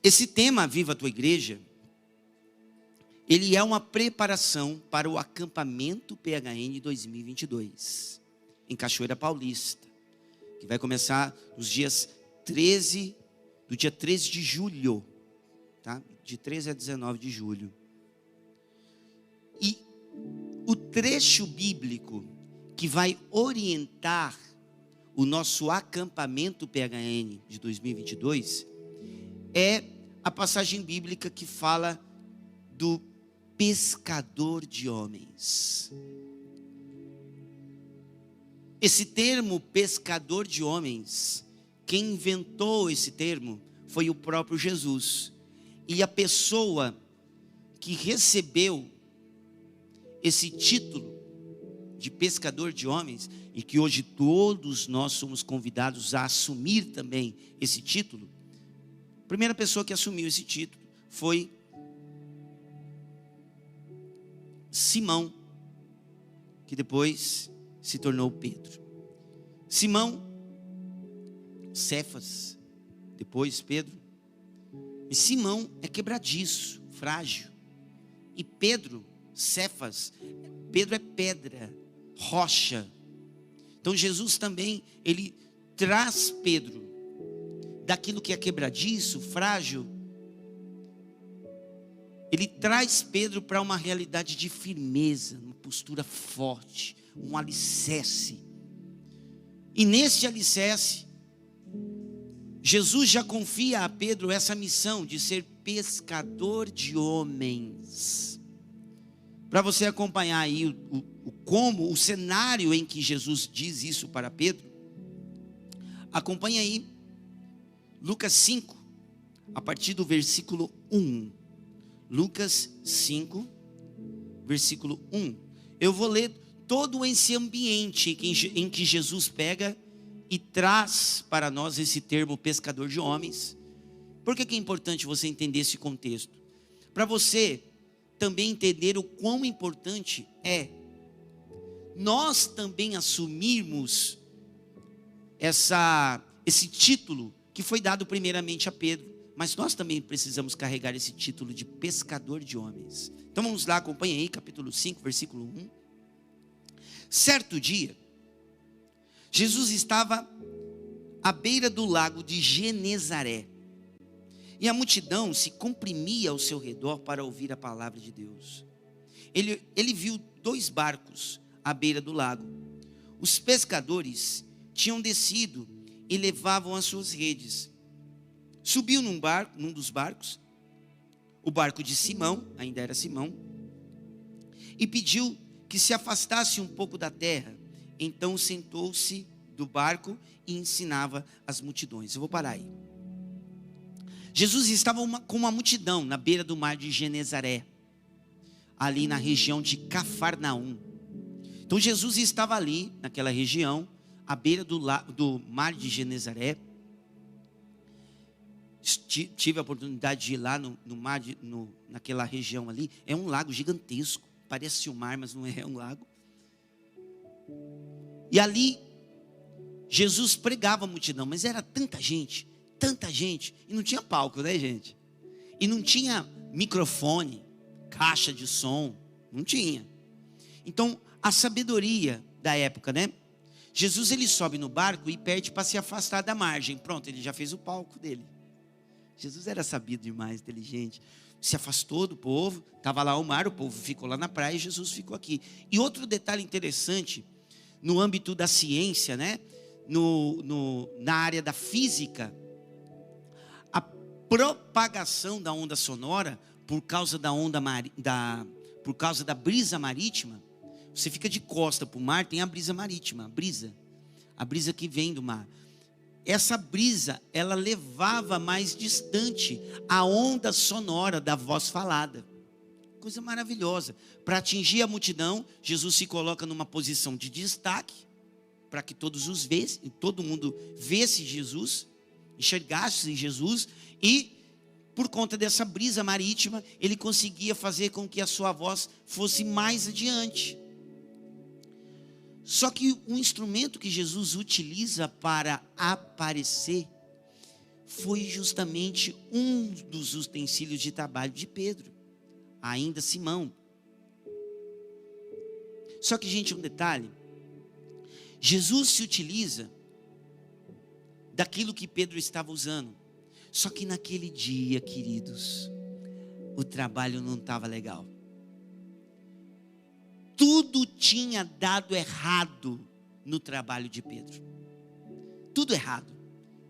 Esse tema, Viva a Tua Igreja, ele é uma preparação para o acampamento PHN 2022, em Cachoeira Paulista, que vai começar nos dias 13, do dia 13 de julho, tá? De 13 a 19 de julho. E o trecho bíblico que vai orientar o nosso acampamento PHN de 2022 é a passagem bíblica que fala do pescador de homens. Esse termo pescador de homens, quem inventou esse termo foi o próprio Jesus. E a pessoa que recebeu esse título de pescador de homens, e que hoje todos nós somos convidados a assumir também esse título, a primeira pessoa que assumiu esse título foi Simão, que depois se tornou Pedro. Simão, Cefas, depois Pedro. E Simão é quebradiço, frágil. E Pedro, Cefas, Pedro é pedra, rocha. Então Jesus também, ele traz Pedro daquilo que é quebradiço, frágil. Ele traz Pedro para uma realidade de firmeza, uma postura forte, um alicerce. E nesse alicerce, Jesus já confia a Pedro essa missão de ser pescador de homens. Para você acompanhar aí o cenário em que Jesus diz isso para Pedro, acompanha aí Lucas 5, a partir do versículo 1. Lucas 5, versículo 1. Eu vou ler todo esse ambiente em que Jesus pega e traz para nós esse termo pescador de homens. Por que é importante você entender esse contexto? Para você também entender o quão importante é nós também assumirmos esse título que foi dado primeiramente a Pedro, mas nós também precisamos carregar esse título de pescador de homens. Então vamos lá, acompanha aí, capítulo 5, versículo 1. Certo dia, Jesus estava à beira do lago de Genezaré, e a multidão se comprimia ao seu redor para ouvir a palavra de Deus. Ele viu 2 barcos à beira do lago. Os pescadores tinham descido e levavam as suas redes. Subiu num dos barcos, o barco de Simão, ainda era Simão, e pediu que se afastasse um pouco da terra. Então sentou-se do barco e ensinava as multidões. Eu vou parar aí. Jesus estava com uma multidão na beira do mar de Genezaré, ali na região de Cafarnaum. Então Jesus estava ali, naquela região, à beira do mar de Genezaré. Tive a oportunidade de ir lá no mar, naquela região ali. É um lago gigantesco, parece um mar, mas não é um lago. E ali, Jesus pregava a multidão, mas era tanta gente, e não tinha palco, né, gente? E não tinha microfone, caixa de som, não tinha. Então, a sabedoria da época, né? Jesus, ele sobe no barco e pede para se afastar da margem. Pronto, ele já fez o palco dele. Jesus era sabido demais, inteligente. Se afastou do povo, estava lá o mar, o povo ficou lá na praia e Jesus ficou aqui. E outro detalhe interessante, no âmbito da ciência, né? Na área da física, a propagação da onda sonora, por causa por causa da brisa marítima, você fica de costa para o mar, tem a brisa marítima, a brisa que vem do mar. Essa brisa, ela levava mais distante a onda sonora da voz falada. Coisa maravilhosa. Para atingir a multidão, Jesus se coloca numa posição de destaque, para que todo mundo visse Jesus, enxergasse Jesus, e por conta dessa brisa marítima, ele conseguia fazer com que a sua voz fosse mais adiante. Só que o instrumento que Jesus utiliza para aparecer foi justamente um dos utensílios de trabalho de Pedro, ainda Simão. Só que, gente, um detalhe, Jesus se utiliza daquilo que Pedro estava usando. Só que naquele dia, queridos, o trabalho não estava legal. Tudo tinha dado errado no trabalho de Pedro. Tudo errado.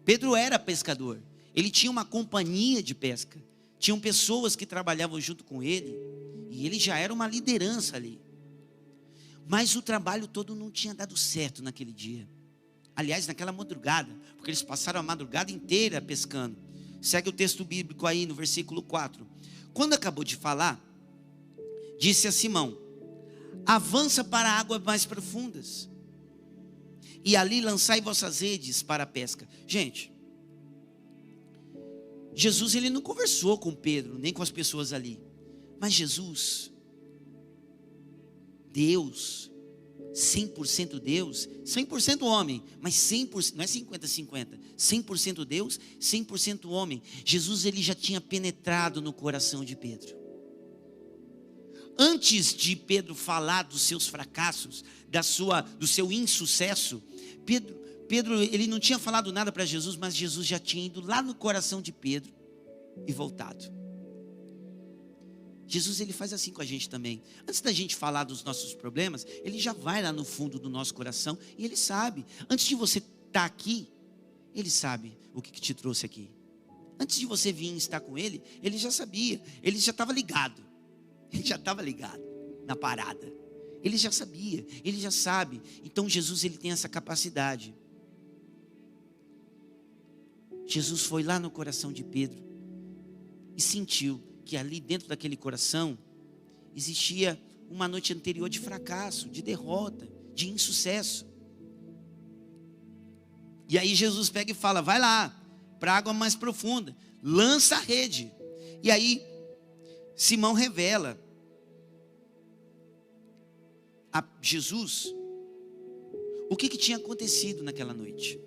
Pedro era pescador. Ele tinha uma companhia de pesca. Tinham pessoas que trabalhavam junto com ele. E ele já era uma liderança ali. Mas o trabalho todo não tinha dado certo naquele dia. Aliás, naquela madrugada. Porque eles passaram a madrugada inteira pescando. Segue o texto bíblico aí no versículo 4. Quando acabou de falar, disse a Simão: avança para águas mais profundas, e ali lançai vossas redes para a pesca. Gente, Jesus, ele não conversou com Pedro, nem com as pessoas ali. Mas Jesus, Deus, 100% Deus, 100% homem, mas 100%, não é 50-50, 100% Deus, 100% homem. Jesus, ele já tinha penetrado no coração de Pedro. Antes de Pedro falar dos seus fracassos, do seu insucesso, Pedro, ele não tinha falado nada para Jesus, mas Jesus já tinha ido lá no coração de Pedro e voltado. Jesus, ele faz assim com a gente também. Antes da gente falar dos nossos problemas, ele já vai lá no fundo do nosso coração e ele sabe. Antes de você estar aqui, ele sabe o que te trouxe aqui. Antes de você vir estar com ele, ele já sabia, ele já estava ligado. Ele já estava ligado na parada. Ele já sabia, ele já sabe. Então Jesus, ele tem essa capacidade. Jesus foi lá no coração de Pedro e sentiu que ali dentro daquele coração existia uma noite anterior de fracasso, de derrota, de insucesso. E aí Jesus pega e fala: vai lá, para a água mais profunda, lança a rede. E aí Simão revela a Jesus o que tinha acontecido naquela noite.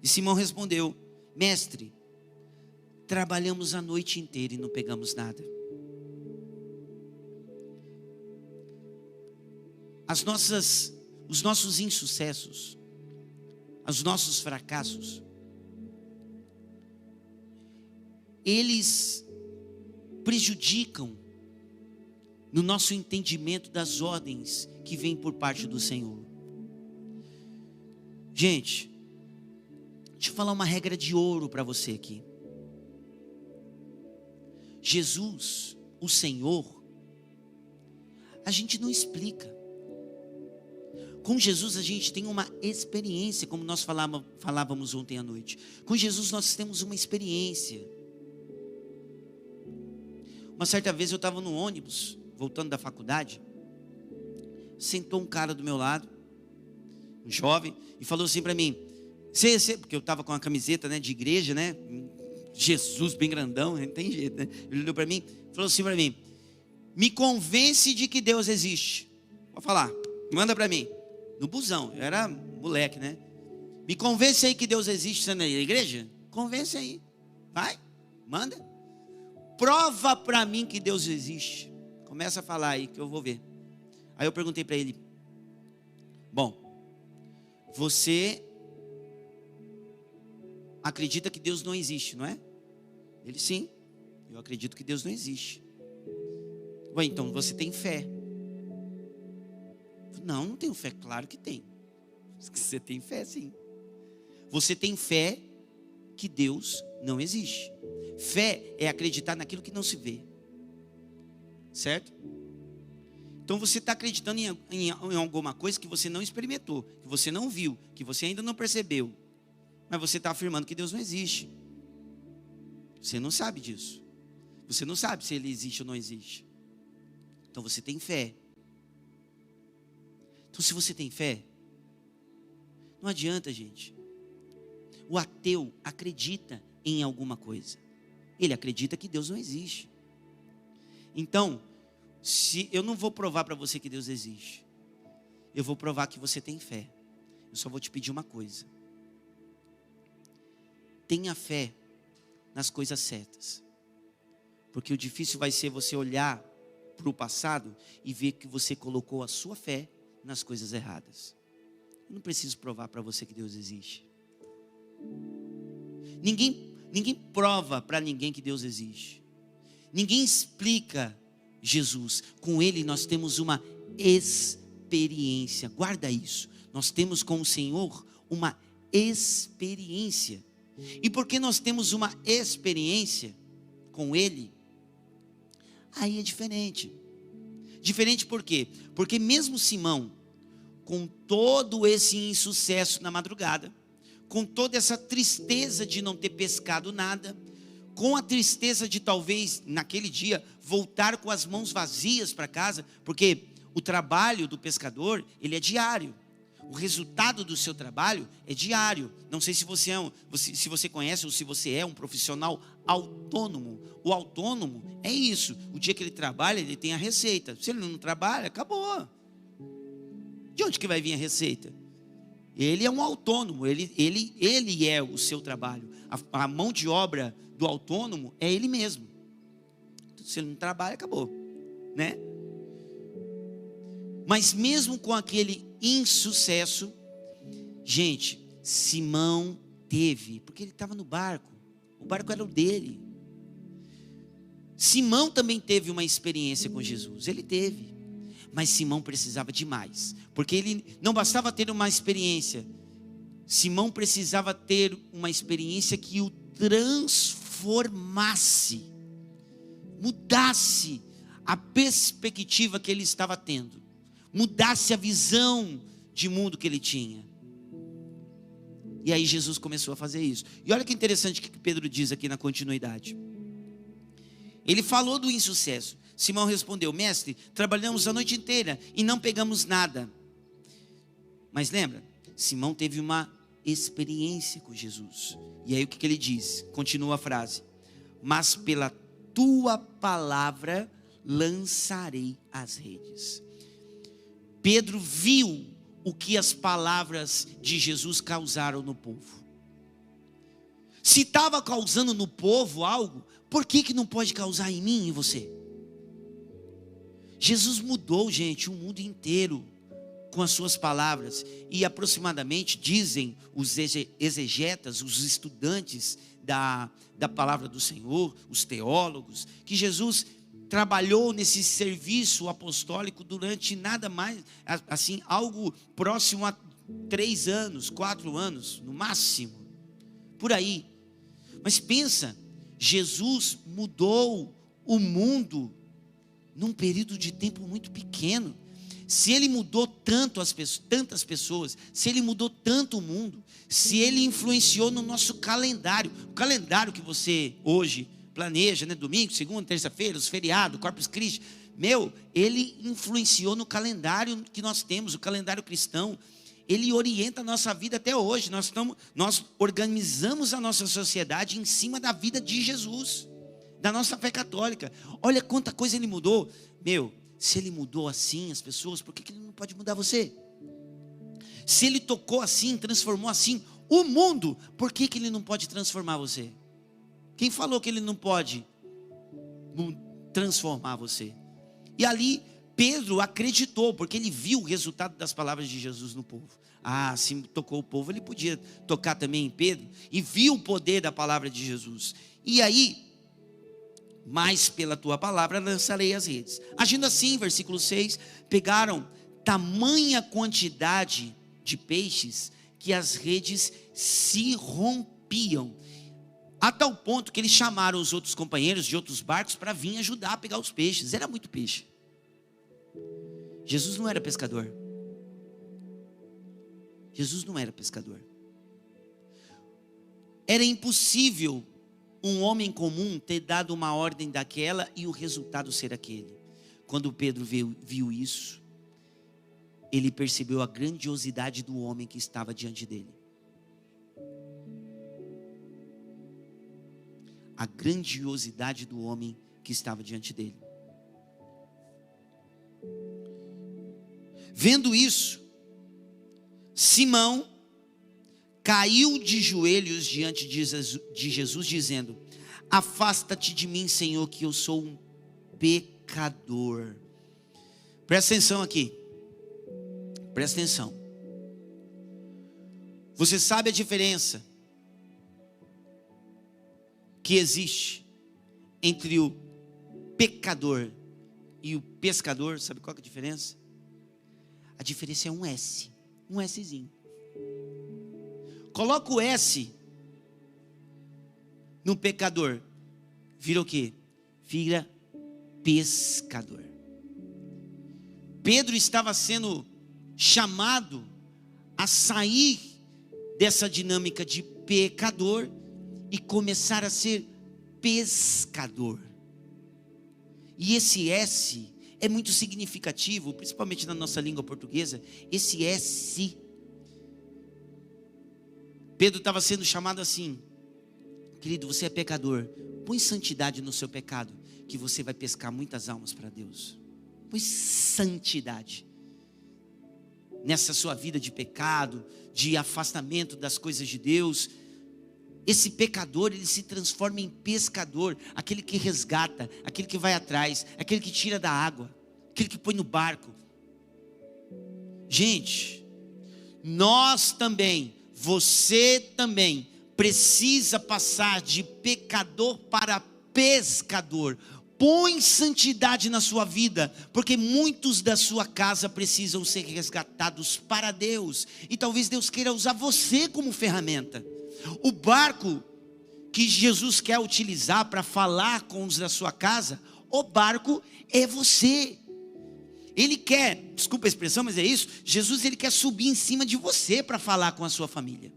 E Simão respondeu: mestre, trabalhamos a noite inteira e não pegamos nada. Os nossos insucessos, os nossos fracassos, eles prejudicam no nosso entendimento das ordens que vêm por parte do Senhor. Gente, deixa eu falar uma regra de ouro para você aqui. Jesus, o Senhor, a gente não explica. Com Jesus a gente tem uma experiência, como nós falávamos ontem à noite. Com Jesus nós temos uma experiência. Uma certa vez eu estava no ônibus, voltando da faculdade, sentou um cara do meu lado, um jovem, e falou assim para mim, porque eu estava com uma camiseta, né, de igreja, né, Jesus bem grandão, não tem jeito, né? Ele olhou para mim, falou assim para mim: me convence de que Deus existe. Vou falar, manda para mim. No busão, eu era moleque, né? Me convence aí que Deus existe, você na igreja? Convence aí, vai, manda. Prova para mim que Deus existe. Começa a falar aí que eu vou ver. Aí eu perguntei para ele: bom, você acredita que Deus não existe, não é? Ele: sim, eu acredito que Deus não existe. Bom, então você tem fé? Não, não tenho fé. Claro que tem. Você tem fé, sim. Você tem fé que Deus não existe. Fé é acreditar naquilo que não se vê, certo? Então você está acreditando em alguma coisa que você não experimentou, que você não viu, que você ainda não percebeu, mas você está afirmando que Deus não existe. Você não sabe disso. Você não sabe se Ele existe ou não existe. Então você tem fé. Então se você tem fé, não adianta, gente. O ateu acredita em alguma coisa. Ele acredita que Deus não existe. Então, se eu não vou provar para você que Deus existe, eu vou provar que você tem fé. Eu só vou te pedir uma coisa. tenha fé nas coisas certas. Porque o difícil vai ser você olhar para o passado e ver que você colocou a sua fé nas coisas erradas. Eu não preciso provar para você que Deus existe. Ninguém prova para ninguém que Deus existe. Ninguém explica Jesus. Com Ele nós temos uma experiência. Guarda isso. Nós temos com o Senhor uma experiência. E porque nós temos uma experiência com Ele, aí é diferente. Diferente por quê? Porque mesmo Simão, com todo esse insucesso na madrugada, com toda essa tristeza de não ter pescado nada, com a tristeza de talvez naquele dia voltar com as mãos vazias para casa, porque o trabalho do pescador, ele é diário. O resultado do seu trabalho é diário. Não sei se se você conhece ou se você é um profissional autônomo. O autônomo é isso. O dia que ele trabalha, ele tem a receita. Se ele não trabalha, acabou. De onde que vai vir a receita? Ele é um autônomo. Ele é o seu trabalho. A mão de obra do autônomo é ele mesmo. Se ele não trabalha, acabou, né? Mas mesmo com aquele insucesso, gente, Simão teve, porque ele estava no barco, o barco era o dele. Simão também teve uma experiência com Jesus, ele teve, mas Simão precisava de mais, porque ele não bastava ter uma experiência, Simão precisava ter uma experiência que o transformasse, mudasse a perspectiva que ele estava tendo, mudasse a visão de mundo que ele tinha. E aí Jesus começou a fazer isso. E olha que interessante o que Pedro diz aqui na continuidade. Ele falou do insucesso. Simão respondeu: mestre, trabalhamos a noite inteira e não pegamos nada. Mas lembra, Simão teve uma experiência com Jesus. E aí o que ele diz? Continua a frase: mas pela tua palavra lançarei as redes. Pedro viu o que as palavras de Jesus causaram no povo. Se estava causando no povo algo, por que não pode causar em mim e em você? Jesus mudou, gente, o mundo inteiro com as suas palavras. E aproximadamente, dizem os exegetas, os estudantes da palavra do Senhor, os teólogos, que Jesus trabalhou nesse serviço apostólico durante nada mais, assim, algo próximo a 3 anos, 4 anos, no máximo, por aí. Mas pensa, Jesus mudou o mundo num período de tempo muito pequeno. Se ele mudou tantas pessoas, se ele mudou tanto o mundo, se ele influenciou no nosso calendário, o calendário que você hoje planeja, né? Domingo, segunda, terça-feira, os feriados, Corpus Christi, ele influenciou no calendário que nós temos, o calendário cristão. Ele orienta a nossa vida até hoje. Nós organizamos a nossa sociedade em cima da vida de Jesus, da nossa fé católica. Olha quanta coisa ele mudou. Se ele mudou assim as pessoas, por que ele não pode mudar você? Se ele tocou assim, transformou assim o mundo, por que ele não pode transformar você? Quem falou que ele não pode transformar você? E ali Pedro acreditou, porque ele viu o resultado das palavras de Jesus no povo. Se tocou o povo, ele podia tocar também em Pedro, e viu o poder da palavra de Jesus. E aí, mas pela tua palavra lançarei as redes. Agindo assim, versículo 6, pegaram tamanha quantidade de peixes, que as redes se rompiam, a tal ponto que eles chamaram os outros companheiros de outros barcos para vir ajudar a pegar os peixes. Era muito peixe. Jesus não era pescador. Jesus não era pescador. Era impossível um homem comum ter dado uma ordem daquela e o resultado ser aquele. Quando Pedro viu isso, ele percebeu a grandiosidade do homem que estava diante dele. A grandiosidade do homem que estava diante dele. Vendo isso, Simão caiu de joelhos diante de Jesus, dizendo: afasta-te de mim, Senhor, que eu sou um pecador. Presta atenção aqui. Presta atenção. Você sabe a diferença que existe entre o pecador e o pescador? Sabe qual que é a diferença? A diferença é um S. Um Szinho. Coloca o S no pecador. Vira o quê? Vira pescador. Pedro estava sendo chamado a sair dessa dinâmica de pecador e começar a ser pescador. E esse S é muito significativo, principalmente na nossa língua portuguesa. Esse S, Pedro estava sendo chamado assim: querido, você é pecador, põe santidade no seu pecado, que você vai pescar muitas almas para Deus. Põe santidade nessa sua vida de pecado, de afastamento das coisas de Deus. Esse pecador, ele se transforma em pescador, aquele que resgata, aquele que vai atrás, aquele que tira da água, aquele que põe no barco. Gente, nós também, você também precisa passar de pecador para pescador. Põe santidade na sua vida, porque muitos da sua casa precisam ser resgatados para Deus, e talvez Deus queira usar você como ferramenta. O barco que Jesus quer utilizar para falar com os da sua casa, o barco é você. Ele quer, desculpa a expressão, mas é isso, Jesus, ele quer subir em cima de você para falar com a sua família.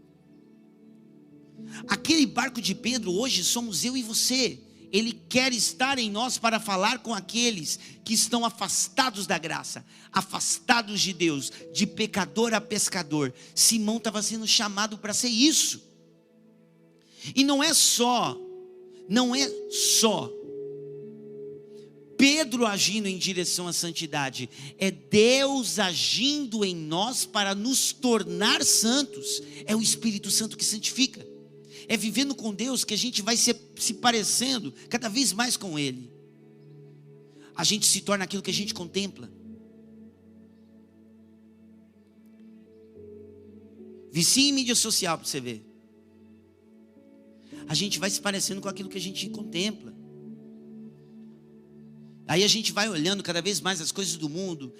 Aquele barco de Pedro hoje somos eu e você. Ele quer estar em nós para falar com aqueles que estão afastados da graça, afastados de Deus, de pecador a pescador. Simão estava sendo chamado para ser isso. E não é só Pedro agindo em direção à santidade, é Deus agindo em nós para nos tornar santos. É o Espírito Santo que santifica. É vivendo com Deus que a gente vai se parecendo cada vez mais com Ele. A gente se torna aquilo que a gente contempla. Vicie em mídia social para você ver. A gente vai se parecendo com aquilo que a gente contempla. Aí a gente vai olhando cada vez mais as coisas do mundo,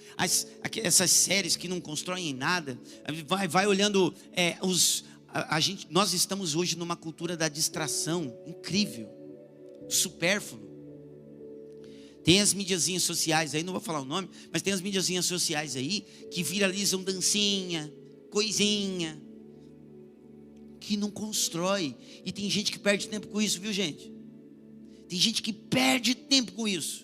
essas séries que não constroem em nada. Vai olhando nós estamos hoje numa cultura da distração incrível, supérfluo. Tem as mídiazinhas sociais aí, não vou falar o nome, mas tem as mídiazinhas sociais aí que viralizam dancinha, coisinha, que não constrói. E tem gente que perde tempo com isso, viu, gente? Tem gente que perde tempo com isso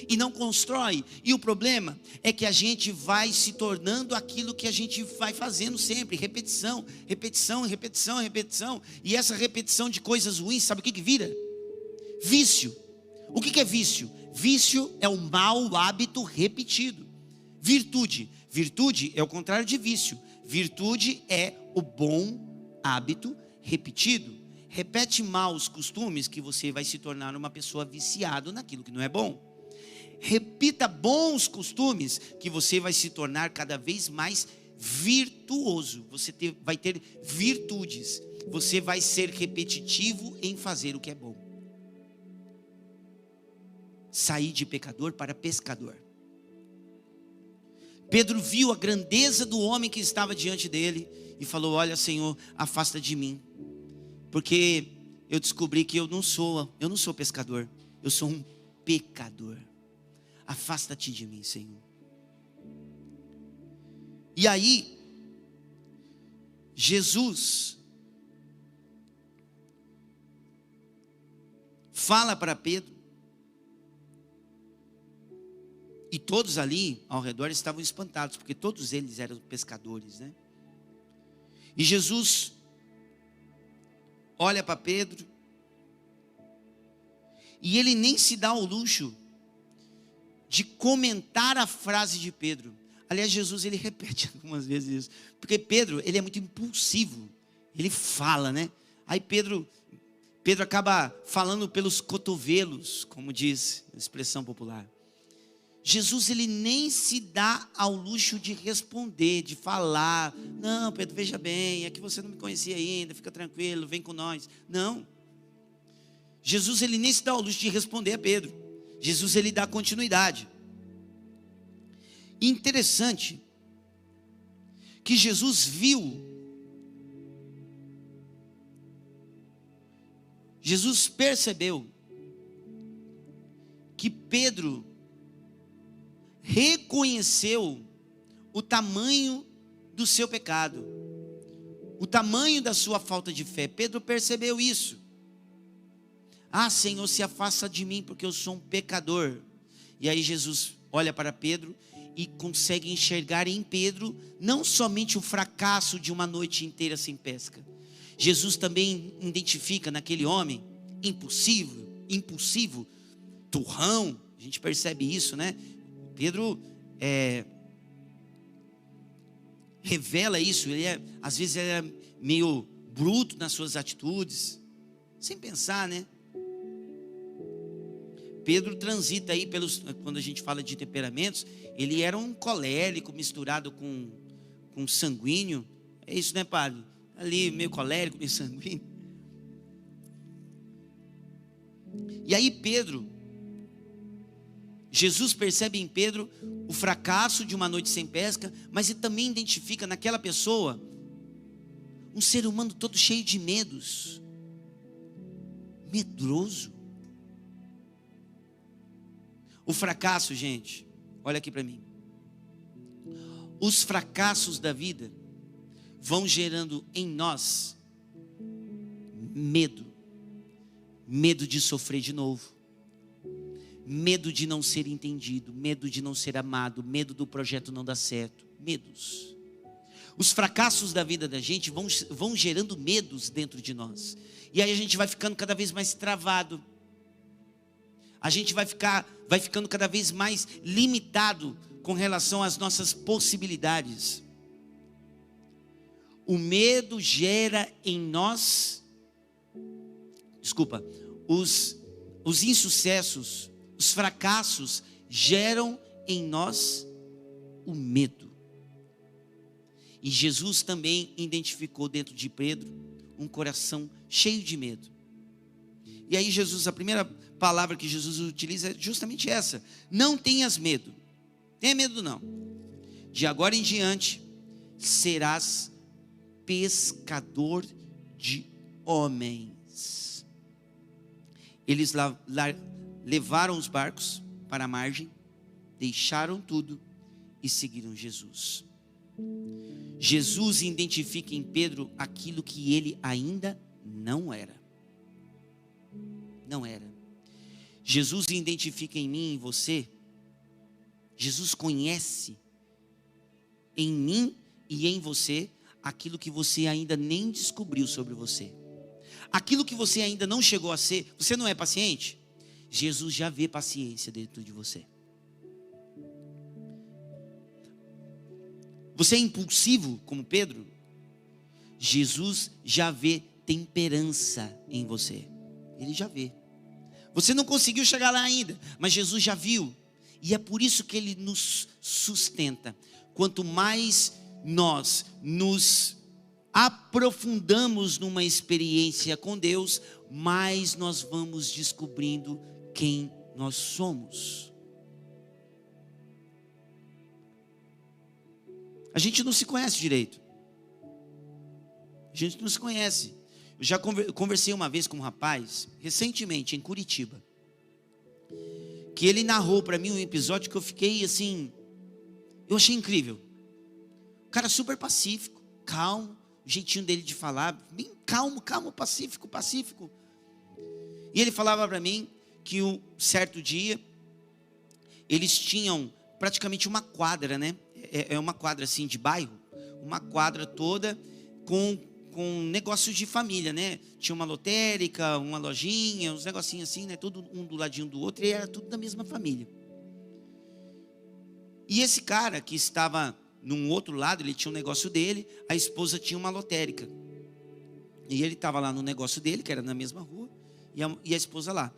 e não constrói. E o problema é que a gente vai se tornando aquilo que a gente vai fazendo sempre: repetição, repetição, repetição, repetição. E essa repetição de coisas ruins, sabe o que vira? Vício. O que é vício? Vício é um mau hábito repetido. Virtude é o contrário de vício. Virtude é o bom hábito repetido. Repete maus costumes que você vai se tornar uma pessoa viciada naquilo que não é bom. Repita bons costumes que você vai se tornar cada vez mais virtuoso. Você vai ter virtudes. Você vai ser repetitivo em fazer o que é bom. Sair de pecador para pescador. Pedro viu a grandeza do homem que estava diante dele e falou: olha, Senhor, afasta de mim, porque eu descobri que eu não sou pescador, eu sou um pecador. Afasta-te de mim, Senhor. E aí, Jesus fala para Pedro, e todos ali ao redor estavam espantados, porque todos eles eram pescadores, né? E Jesus olha para Pedro, e ele nem se dá ao luxo de comentar a frase de Pedro. Aliás, Jesus, ele repete algumas vezes isso, porque Pedro, ele é muito impulsivo, Ele fala, né? Aí Pedro acaba falando pelos cotovelos, como diz a expressão popular. Jesus, ele nem se dá ao luxo de responder, de falar. Não, Pedro, veja bem, é que você não me conhecia ainda, fica tranquilo, vem com nós. Não. Jesus, ele nem se dá ao luxo de responder a Pedro. Jesus, ele dá continuidade. Interessante que Jesus percebeu que Pedro reconheceu o tamanho do seu pecado, o tamanho da sua falta de fé. Pedro percebeu isso. Ah, Senhor, se afasta de mim, porque eu sou um pecador. E aí Jesus olha para Pedro e consegue enxergar em Pedro não somente o fracasso de uma noite inteira sem pesca. Jesus também identifica naquele homem impulsivo, turrão. A gente percebe isso, né? Pedro revela isso. Às vezes ele é meio bruto nas suas atitudes, sem pensar, né? Pedro transita aí quando a gente fala de temperamentos, ele era um colérico misturado com sanguíneo. É isso, né, padre? Ali meio colérico, meio sanguíneo. E aí Jesus percebe em Pedro o fracasso de uma noite sem pesca, mas ele também identifica naquela pessoa um ser humano todo cheio de medos, medroso. O fracasso, gente, olha aqui para mim. Os fracassos da vida vão gerando em nós medo de sofrer de novo, medo de não ser entendido, medo de não ser amado, medo do projeto não dar certo, medos. Os fracassos da vida da gente vão gerando medos dentro de nós, e aí a gente vai ficando cada vez mais travado, a gente vai ficando cada vez mais limitado com relação às nossas possibilidades. O medo gera em nós, os insucessos, os fracassos geram em nós o medo. E Jesus também identificou dentro de Pedro um coração cheio de medo. E aí a primeira palavra que Jesus utiliza é justamente essa: não tenhas medo. Tenha medo não. De agora em diante serás pescador de homens. Eles levaram os barcos para a margem, deixaram tudo e seguiram Jesus. Jesus identifica em Pedro aquilo que ele ainda não era. Não era. Jesus identifica em mim e em você. Jesus conhece em mim e em você aquilo que você ainda nem descobriu sobre você. Aquilo que você ainda não chegou a ser. Você não é paciente? Jesus já vê paciência dentro de você. Você é impulsivo como Pedro? Jesus já vê temperança em você. Ele já vê. Você não conseguiu chegar lá ainda, mas Jesus já viu. E é por isso que ele nos sustenta. Quanto mais nós nos aprofundamos numa experiência com Deus, mais nós vamos descobrindo quem nós somos. A gente não se conhece direito. A gente não se conhece. Eu já conversei uma vez com um rapaz, recentemente, em Curitiba, que ele narrou para mim um episódio que eu fiquei assim, eu achei incrível. O cara super pacífico, calmo, o jeitinho dele de falar, bem calmo, pacífico. E ele falava para mim que um certo dia, eles tinham praticamente uma quadra, né? É uma quadra assim de bairro, uma quadra toda com negócios de família, né? Tinha uma lotérica, uma lojinha, uns negocinhos assim, né? Tudo um do ladinho do outro, e era tudo da mesma família. E esse cara que estava num outro lado, ele tinha um negócio dele, a esposa tinha uma lotérica. E ele estava lá no negócio dele, que era na mesma rua, e a esposa lá.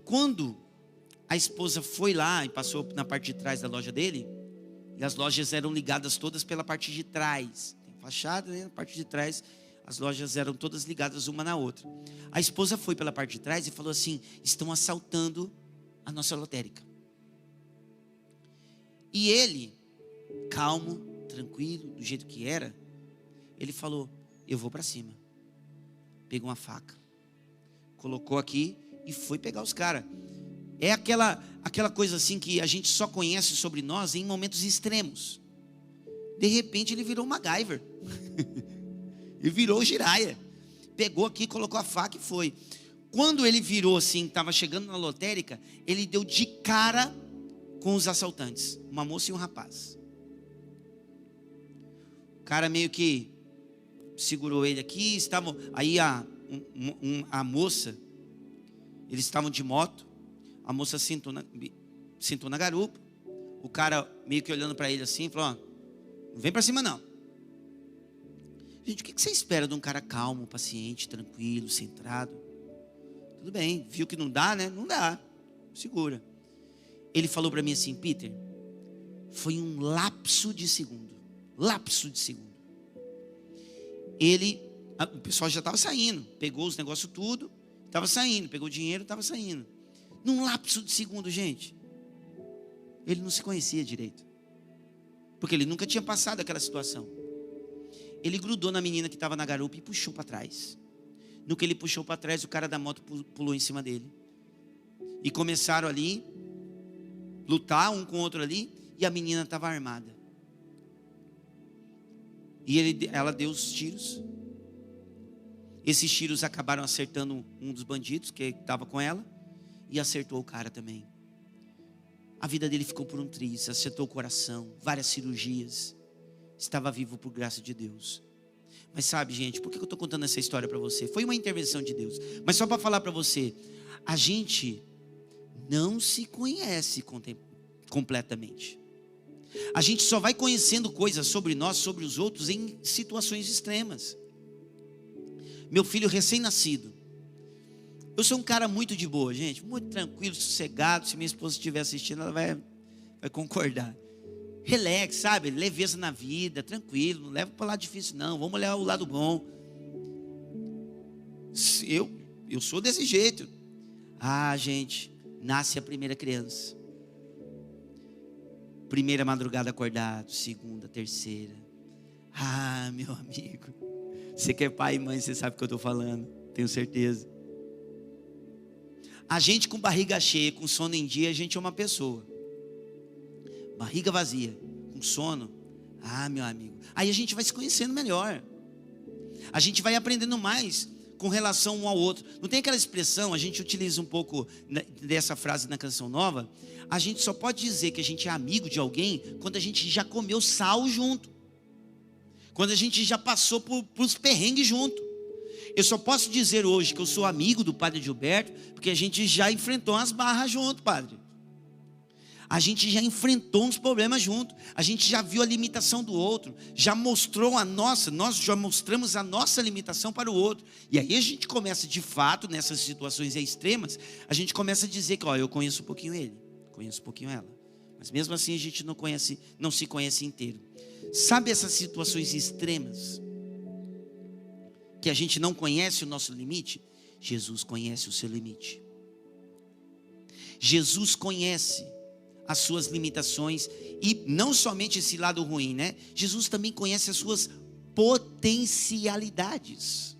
Quando a esposa foi lá e passou na parte de trás da loja dele, e as lojas eram ligadas todas pela parte de trás. Tem fachada, né? Na parte de trás, as lojas eram todas ligadas uma na outra. A esposa foi pela parte de trás e falou assim: estão assaltando a nossa lotérica. E ele, calmo, tranquilo, do jeito que era, ele falou: eu vou para cima. Pegou uma faca, colocou aqui e foi pegar os caras. É aquela coisa assim que a gente só conhece sobre nós em momentos extremos. De repente ele virou MacGyver. Ele virou o Jiraya. Pegou aqui, colocou a faca e foi. Quando ele virou assim, estava chegando na lotérica, ele deu de cara com os assaltantes. Uma moça e um rapaz. O cara meio que segurou ele aqui. Aí a moça, eles estavam de moto. A moça sentou na garupa. O cara meio que olhando para ele assim, falou: ó, não vem para cima não. Gente, o que você espera de um cara calmo, paciente, tranquilo, centrado? Tudo bem, viu que não dá, né? Não dá, segura. Ele falou para mim assim: Peter, foi um lapso de segundo. Lapso de segundo. O pessoal já estava saindo. Pegou os negócios tudo, estava saindo. Pegou o dinheiro, estava saindo. Num lapso de segundo, gente. Ele não se conhecia direito, porque ele nunca tinha passado aquela situação. Ele grudou na menina que estava na garupa e puxou para trás. No que ele puxou para trás, o cara da moto pulou em cima dele. E começaram ali lutar um com o outro ali. E a menina estava armada. E ela deu os tiros. Esses tiros acabaram acertando um dos bandidos que estava com ela. E acertou o cara também. A vida dele ficou por um triz. Acertou o coração. Várias cirurgias. Estava vivo por graça de Deus. Mas sabe, gente, por que eu estou contando essa história para você? Foi uma intervenção de Deus. Mas só para falar para você, a gente não se conhece completamente. A gente só vai conhecendo coisas sobre nós, sobre os outros, em situações extremas. Meu filho recém-nascido. Eu sou um cara muito de boa, gente. Muito tranquilo, sossegado. Se minha esposa estiver assistindo, ela vai concordar. Relax, sabe? Leveza na vida, tranquilo. Não leva para o lado difícil, não. Vamos olhar o lado bom. Eu sou desse jeito. Ah, gente, nasce a primeira criança. Primeira madrugada acordado, segunda, terceira. Ah, meu amigo. Você que é pai e mãe, você sabe o que eu estou falando. Tenho certeza. A gente com barriga cheia, com sono em dia, a gente é uma pessoa. Barriga vazia, com sono. Ah, meu amigo. Aí a gente vai se conhecendo melhor. A gente vai aprendendo mais com relação um ao outro. Não tem aquela expressão, a gente utiliza um pouco dessa frase na Canção Nova. A gente só pode dizer que a gente é amigo de alguém quando a gente já comeu sal junto. Quando a gente já passou por os perrengues junto. Eu só posso dizer hoje que eu sou amigo do Padre Gilberto, porque a gente já enfrentou as barras junto, Padre. A gente já enfrentou uns problemas junto. A gente já viu a limitação do outro. Já mostrou nós já mostramos a nossa limitação para o outro. E aí a gente começa de fato, nessas situações extremas, a gente começa a dizer que, ó, eu conheço um pouquinho ele, conheço um pouquinho ela. Mas mesmo assim a gente não se conhece inteiro. Sabe essas situações extremas? Que a gente não conhece o nosso limite? Jesus conhece o seu limite. Jesus conhece as suas limitações, e não somente esse lado ruim, né? Jesus também conhece as suas potencialidades.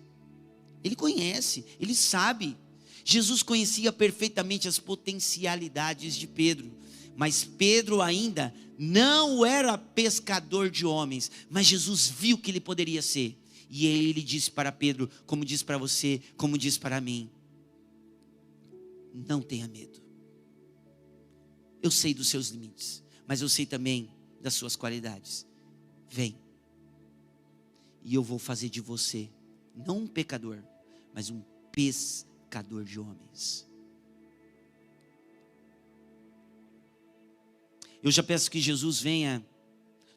Ele conhece, ele sabe. Jesus conhecia perfeitamente as potencialidades de Pedro, mas Pedro ainda não era pescador de homens, mas Jesus viu que ele poderia ser, e ele disse para Pedro, como diz para você, como diz para mim: não tenha medo. Eu sei dos seus limites, mas eu sei também das suas qualidades. Vem, e eu vou fazer de você, não um pecador, mas um pescador de homens. Eu já peço que Jesus venha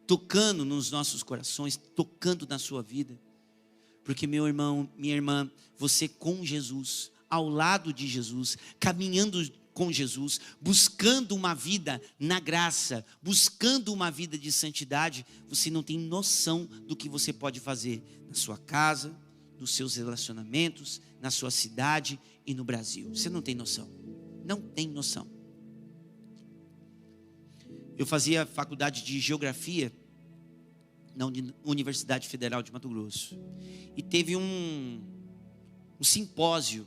tocando nos nossos corações, tocando na sua vida, Porque, meu irmão, minha irmã, você com Jesus, ao lado de Jesus, caminhando com Jesus, buscando uma vida na graça, buscando uma vida de santidade, você não tem noção do que você pode fazer na sua casa, nos seus relacionamentos, na sua cidade e no Brasil. Você não tem noção. Não tem noção. Eu fazia faculdade de geografia na Universidade Federal de Mato Grosso. E teve um simpósio.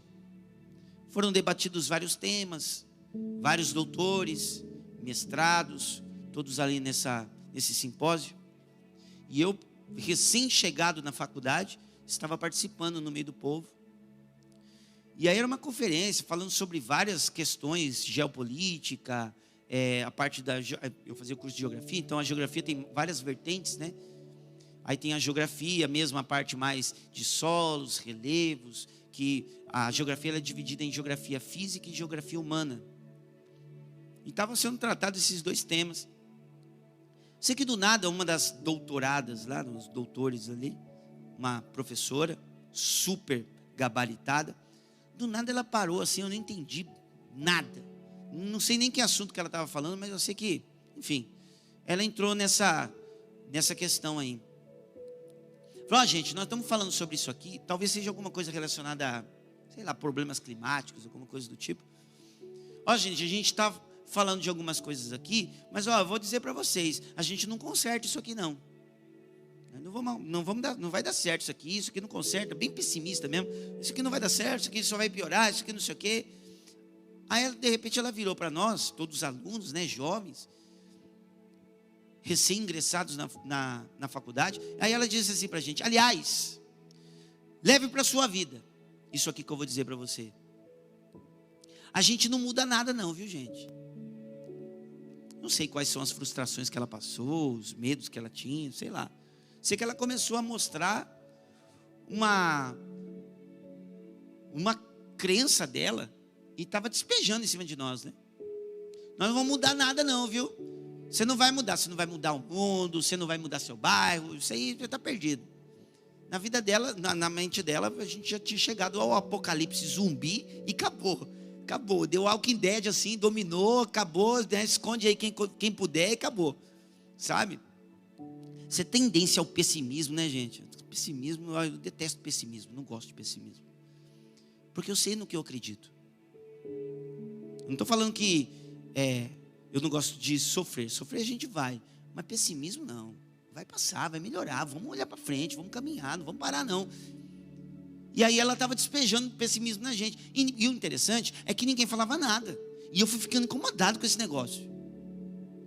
Foram debatidos vários temas, vários doutores, mestrados, todos ali nesse simpósio. E eu, recém-chegado na faculdade, estava participando no meio do povo. E aí era uma conferência falando sobre várias questões, geopolítica, a parte eu fazia o curso de geografia, então a geografia tem várias vertentes, né? Aí tem a geografia mesmo, a parte mais de solos, relevos, que a geografia ela é dividida em geografia física e geografia humana. E estavam sendo tratados esses dois temas. Sei que do nada, uma das doutoradas lá, os doutores ali, uma professora super gabaritada, do nada ela parou assim, eu não entendi nada. Não sei nem que assunto que ela estava falando, mas eu sei que, enfim, ela entrou nessa questão aí. Falou, gente, nós estamos falando sobre isso aqui, talvez seja alguma coisa relacionada a, sei lá, problemas climáticos, alguma coisa do tipo. Gente, a gente está falando de algumas coisas aqui, mas eu vou dizer para vocês, a gente não conserta isso aqui não. Não vai dar certo isso aqui não conserta, bem pessimista mesmo. Isso aqui não vai dar certo, isso aqui só vai piorar, isso aqui não sei o quê. Aí, de repente, ela virou para nós, todos os alunos, né, jovens, recém-ingressados na faculdade. Aí ela disse assim para a gente, aliás, leve para a sua vida isso aqui que eu vou dizer para você. A gente não muda nada não, viu, gente? Não sei quais são as frustrações que ela passou, os medos que ela tinha, sei lá. Sei que ela começou a mostrar uma crença dela e estava despejando em cima de nós, né? Nós não vamos mudar nada não, viu? Você não vai mudar o mundo, você não vai mudar seu bairro, isso aí já está perdido. Na vida dela, na mente dela, a gente já tinha chegado ao apocalipse zumbi e acabou. Acabou, deu Walking Dead assim, dominou, acabou, né? Esconde aí quem puder e acabou, sabe? Você tem tendência ao pessimismo, né, gente? Pessimismo, eu detesto pessimismo, não gosto de pessimismo. Porque eu sei no que eu acredito. Não estou falando que eu não gosto de sofrer. Sofrer a gente vai, mas pessimismo não. Vai passar, vai melhorar, vamos olhar para frente, vamos caminhar, não vamos parar não. E aí ela estava despejando pessimismo na gente. E o interessante é que ninguém falava nada. E eu fui ficando incomodado com esse negócio.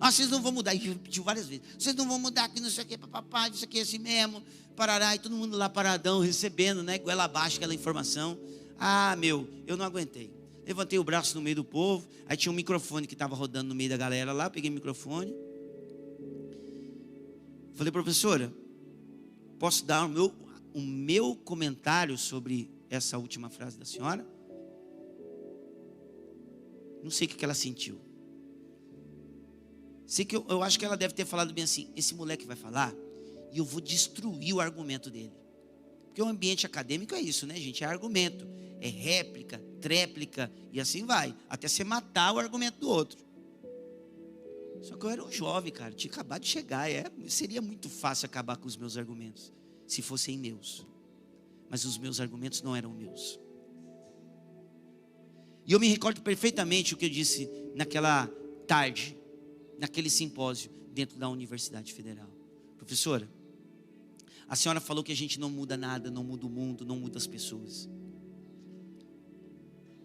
Vocês não vão mudar, e repetiu várias vezes. Vocês não vão mudar, que não sei o que, papapá, isso aqui é assim mesmo, parará, e todo mundo lá paradão, recebendo, né, goela abaixo aquela informação. Eu não aguentei. Levantei o braço no meio do povo, aí tinha um microfone que estava rodando no meio da galera lá, peguei o microfone. Falei, professora, posso dar o meu comentário sobre essa última frase da senhora? Não sei o que ela sentiu. Sei que eu acho que ela deve ter falado bem assim, esse moleque vai falar e eu vou destruir o argumento dele. Porque o ambiente acadêmico é isso, né, gente? É argumento, é réplica, tréplica e assim vai, até você matar o argumento do outro. Só que eu era um jovem, cara, tinha acabado de chegar, seria muito fácil acabar com os meus argumentos, se fossem meus. Mas os meus argumentos não eram meus. E eu me recordo perfeitamente o que eu disse naquela tarde, naquele simpósio dentro da Universidade Federal. Professora, a senhora falou que a gente não muda nada, não muda o mundo, não muda as pessoas.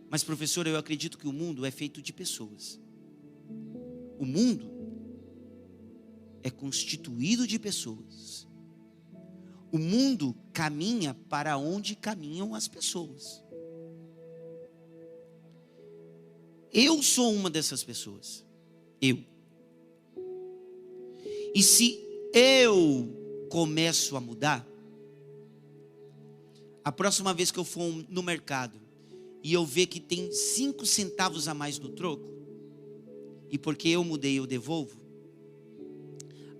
Mas, professora, eu acredito que o mundo é feito de pessoas. O mundo é constituído de pessoas. O mundo caminha para onde caminham as pessoas. Eu sou uma dessas pessoas. E se eu começo a mudar, a próxima vez que eu for no mercado e eu ver que tem 5 centavos a mais no troco, e porque eu mudei eu devolvo,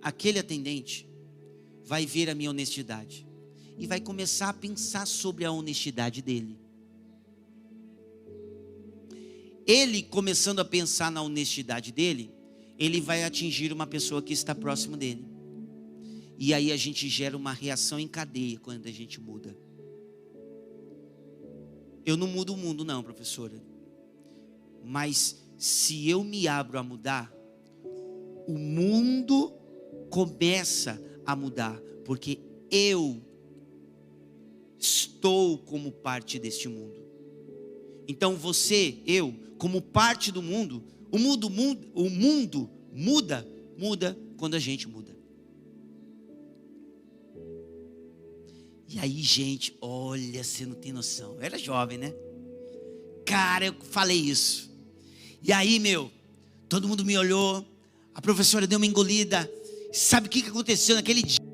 aquele atendente vai ver a minha honestidade e vai começar a pensar sobre a honestidade dele. Ele começando a pensar na honestidade dele, ele vai atingir uma pessoa que está próximo dele. E aí a gente gera uma reação em cadeia quando a gente muda. Eu não mudo o mundo não, professora. Mas se eu me abro a mudar, o mundo começa a mudar. Porque eu estou como parte deste mundo. Então você, eu, como parte do mundo, o mundo muda quando a gente muda. E aí, gente, olha, você não tem noção. Eu era jovem, né? Cara, eu falei isso. E aí, todo mundo me olhou. A professora deu uma engolida. Sabe o que aconteceu naquele dia?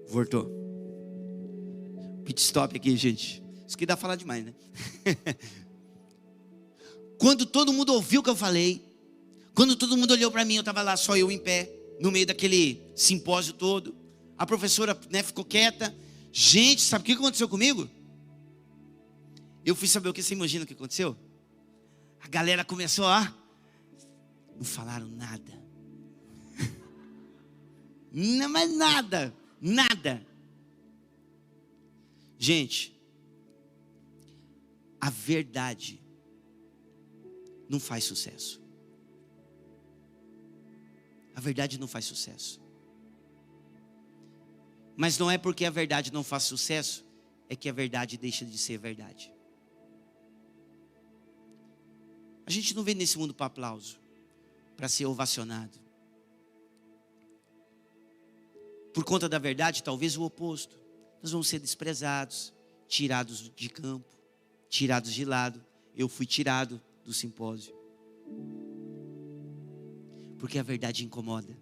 Voltou. Pit stop aqui, gente. Isso aqui dá pra falar demais, né? Quando todo mundo ouviu o que eu falei, quando todo mundo olhou para mim, eu estava lá, só eu em pé, no meio daquele simpósio todo. A professora, né, ficou quieta. Gente, sabe o que aconteceu comigo? Eu fui saber o que você imagina o que aconteceu? A galera começou a... Não falaram nada. Não, mas nada. Nada. Gente, a verdade não faz sucesso. A verdade não faz sucesso. Mas não é porque a verdade não faz sucesso, é que a verdade deixa de ser verdade. A gente não vem nesse mundo para aplauso, para ser ovacionado. Por conta da verdade, talvez o oposto. Nós vamos ser desprezados, tirados de campo, tirados de lado. Eu fui tirado do simpósio. Porque a verdade incomoda.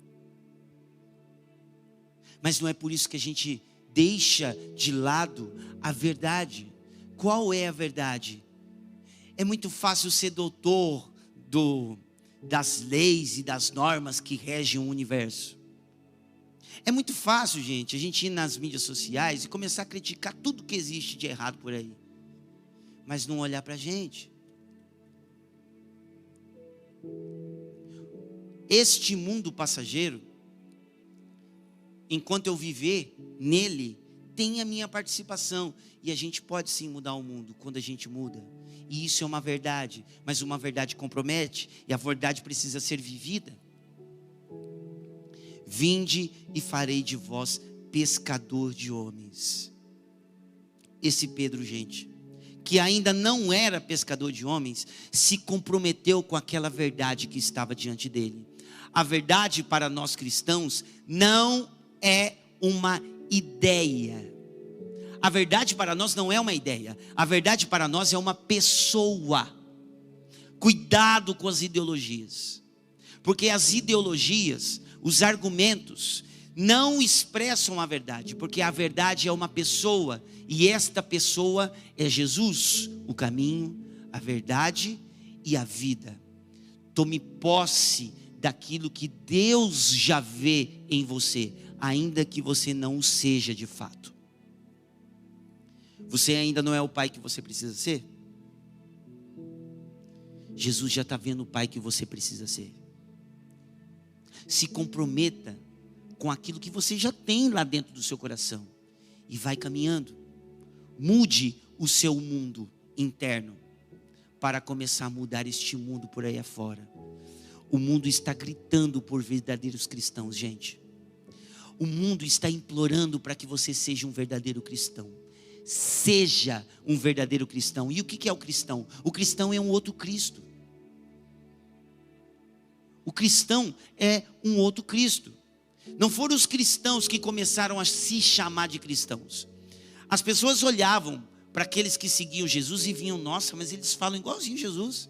Mas não é por isso que a gente deixa de lado a verdade. Qual é a verdade? É muito fácil ser doutor das leis e das normas que regem o universo. É muito fácil, gente, a gente ir nas mídias sociais e começar a criticar tudo que existe de errado por aí. Mas não olhar para a gente. Este mundo passageiro, enquanto eu viver nele, tem a minha participação. E a gente pode sim mudar o mundo quando a gente muda. E isso é uma verdade, mas uma verdade compromete e a verdade precisa ser vivida. Vinde e farei de vós pescador de homens. Esse Pedro, gente, que ainda não era pescador de homens, se comprometeu com aquela verdade que estava diante dele. A verdade para nós cristãos não é uma ideia. A verdade para nós não é uma ideia. A verdade para nós é uma pessoa. Cuidado com as ideologias. Porque as ideologias, os argumentos, não expressam a verdade. Porque a verdade é uma pessoa. E esta pessoa é Jesus, o caminho, a verdade e a vida. Tome posse daquilo que Deus já vê em você, ainda que você não o seja de fato. Você ainda não é o pai que você precisa ser? Jesus já está vendo o pai que você precisa ser. Se comprometa com aquilo que você já tem lá dentro do seu coração e vai caminhando. Mude o seu mundo interno para começar a mudar este mundo por aí afora. O mundo está gritando por verdadeiros cristãos, gente. O mundo está implorando para que você seja um verdadeiro cristão. Seja um verdadeiro cristão. E o que é o cristão? O cristão é um outro Cristo. O cristão é um outro Cristo. Não foram os cristãos que começaram a se chamar de cristãos. As pessoas olhavam para aqueles que seguiam Jesus e vinham, nossa, mas eles falam igualzinho Jesus.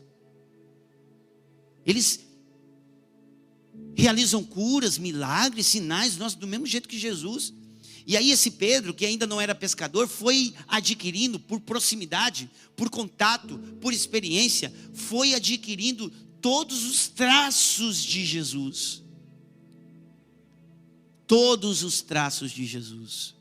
Eles realizam curas, milagres, sinais, do mesmo jeito que Jesus. E aí esse Pedro, que ainda não era pescador, foi adquirindo por proximidade, por contato, por experiência, foi adquirindo todos os traços de Jesus. Todos os traços de Jesus.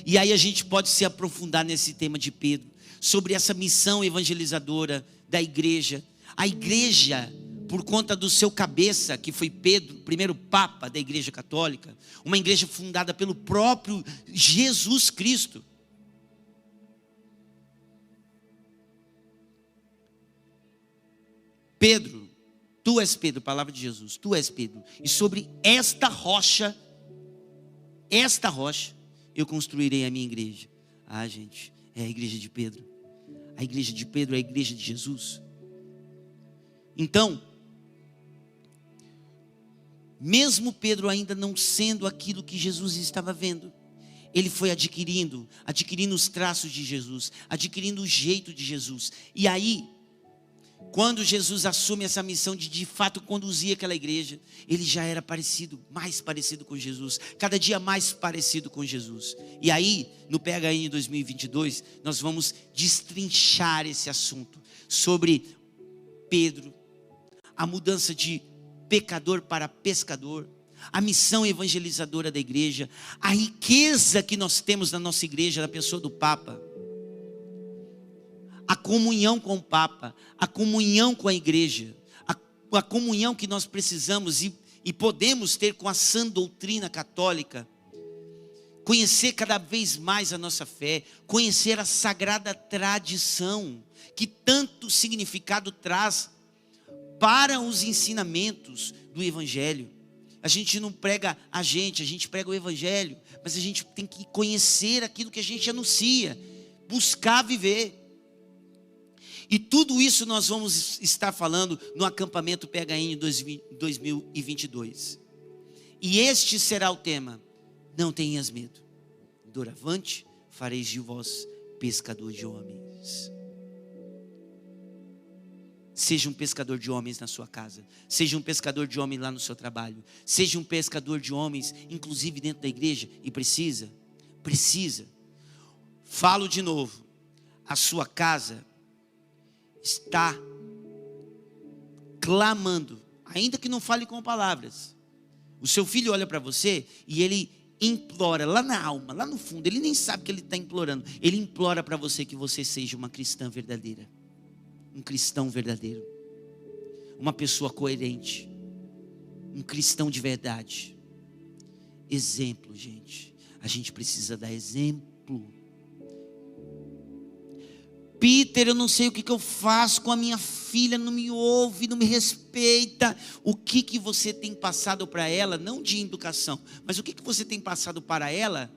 E aí a gente pode se aprofundar nesse tema de Pedro, sobre essa missão evangelizadora da igreja. A igreja, por conta do seu cabeça, que foi Pedro, primeiro Papa da Igreja Católica, uma igreja fundada pelo próprio Jesus Cristo. Pedro, tu és Pedro, palavra de Jesus, tu és Pedro, e sobre esta rocha, eu construirei a minha igreja. Ah, gente, é a igreja de Pedro. A igreja de Pedro é a igreja de Jesus. Então, mesmo Pedro ainda não sendo aquilo que Jesus estava vendo, ele foi adquirindo os traços de Jesus, adquirindo o jeito de Jesus. E aí, quando Jesus assume essa missão de fato conduzir aquela igreja, ele já era mais parecido com Jesus, cada dia mais parecido com Jesus. E aí, no PHN 2022, nós vamos destrinchar esse assunto sobre Pedro, a mudança de pecador para pescador, a missão evangelizadora da igreja, a riqueza que nós temos na nossa igreja, na pessoa do Papa, a comunhão com o Papa, a comunhão com a igreja, a comunhão que nós precisamos e podemos ter com a sã doutrina católica, conhecer cada vez mais a nossa fé, conhecer a sagrada tradição, que tanto significado traz para os ensinamentos do Evangelho. A gente não prega a gente prega o Evangelho, mas a gente tem que conhecer aquilo que a gente anuncia, buscar viver. E tudo isso nós vamos estar falando no acampamento PHN 2022. E este será o tema: não tenhas medo, doravante fareis de vós pescador de homens. Seja um pescador de homens na sua casa, seja um pescador de homens lá no seu trabalho, seja um pescador de homens, inclusive dentro da igreja, e precisa. Falo de novo, a sua casa está clamando, ainda que não fale com palavras. O seu filho olha para você e ele implora lá na alma, lá no fundo, ele nem sabe que ele está implorando. Ele implora para você que você seja uma cristã verdadeira, um cristão verdadeiro, uma pessoa coerente, um cristão de verdade. Exemplo, gente, a gente precisa dar exemplo. Peter, eu não sei o que eu faço com a minha filha, não me ouve, não me respeita. O que você tem passado para ela, não de educação, mas o que você tem passado para ela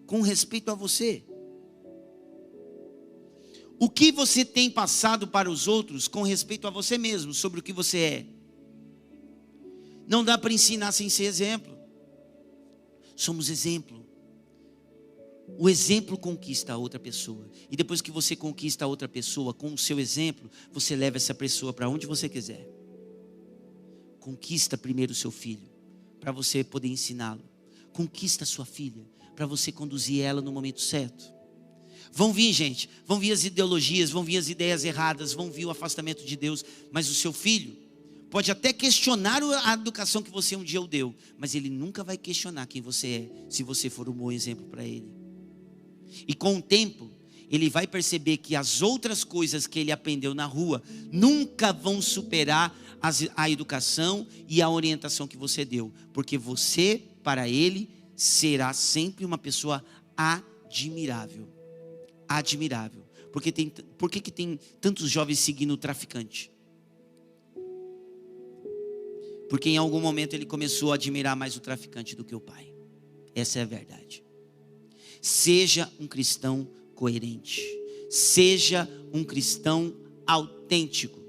com respeito a você? O que você tem passado para os outros com respeito a você mesmo, sobre o que você é? Não dá para ensinar sem ser exemplo. Somos exemplo. O exemplo conquista a outra pessoa. E depois que você conquista a outra pessoa com o seu exemplo, você leva essa pessoa para onde você quiser. Conquista primeiro o seu filho, para você poder ensiná-lo. Conquista a sua filha, para você conduzir ela no momento certo. Vão vir, gente, vão vir as ideologias, vão vir as ideias erradas, vão vir o afastamento de Deus. Mas o seu filho pode até questionar a educação que você um dia o deu, mas ele nunca vai questionar quem você é, se você for um bom exemplo para ele. E com o tempo, ele vai perceber que as outras coisas que ele aprendeu na rua nunca vão superar a educação e a orientação que você deu. Porque você, para ele, será sempre uma pessoa admirável. Admirável. Por que tem tantos jovens seguindo o traficante? Porque em algum momento ele começou a admirar mais o traficante do que o pai. Essa é a verdade. Seja um cristão coerente. Seja um cristão autêntico.